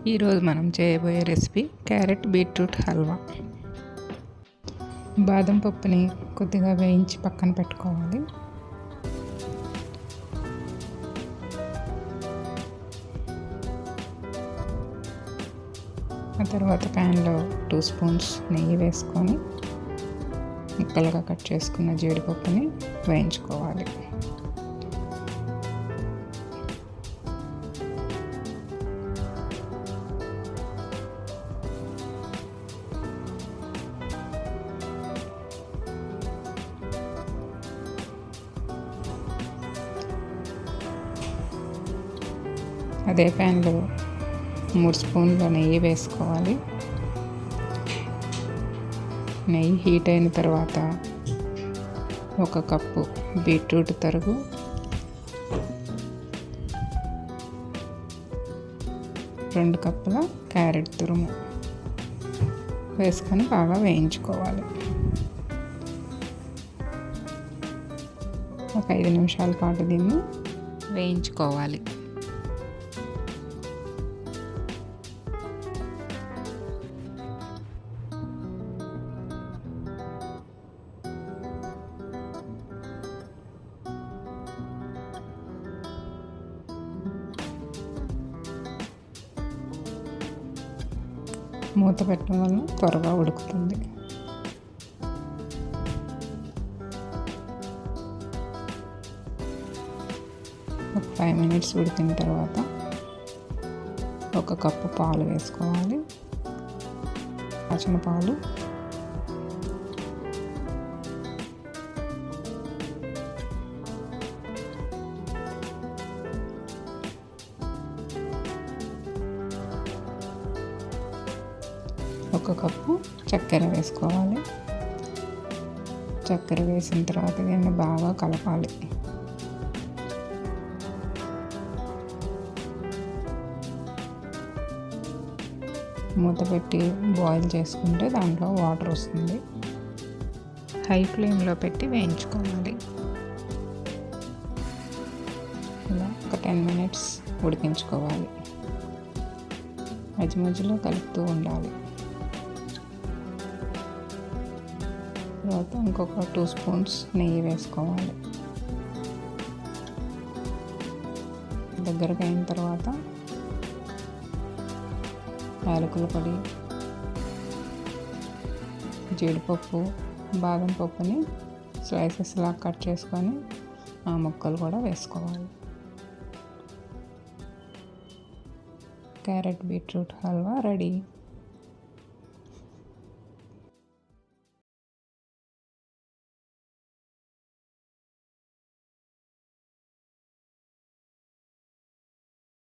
ఈరోజు మనం చేయబోయే రెసిపీ క్యారెట్ బీట్రూట్ హల్వా. బాదం పప్పుని కొద్దిగా వేయించి పక్కన పెట్టుకోవాలి. ఆ తర్వాత ప్యాన్లో 2 స్పూన్స్ నెయ్యి వేసుకొని ముక్కలుగా కట్ చేసుకున్న జీడిపప్పుని వేయించుకోవాలి. అదే ప్యాన్లో 3 స్పూన్ల నెయ్యి వేసుకోవాలి. నెయ్యి హీట్ అయిన తర్వాత 1 కప్పు బీట్రూట్ తరుగు, 2 కప్పుల క్యారెట్ తురుము వేసుకొని బాగా వేయించుకోవాలి. ఒక 5 నిమిషాల పాటు దీన్ని వేయించుకోవాలి. మూత పెట్టడం వల్ల త్వరగా ఉడుకుతుంది. ఒక 5 మినిట్స్ ఉడికిన తర్వాత 1 కప్పు పాలు వేసుకోవాలి. కాచిన పాలు, ఒక కప్పు చక్కెర వేసుకోవాలి. చక్కెర వేసిన తర్వాత దీన్ని బాగా కలపాలి. మూత పెట్టి బాయిల్ చేసుకుంటే దాంట్లో వాటర్ వస్తుంది. హై ఫ్లేమ్లో పెట్టి వేయించుకోవాలి. ఇలా ఒక 10 మినిట్స్ ఉడికించుకోవాలి. మధ్య మధ్యలో కలుపుతూ ఉండాలి. తర్వాత ఇంకొక 2 స్పూన్స్ నెయ్యి వేసుకోవాలి. దగ్గరకు అయిన తర్వాత యాలకుల పొడి, జీడిపప్పు, బాదం పప్పుని స్లైసెస్లా కట్ చేసుకొని ఆ ముక్కలు కూడా వేసుకోవాలి. Carrot beetroot halwa ready.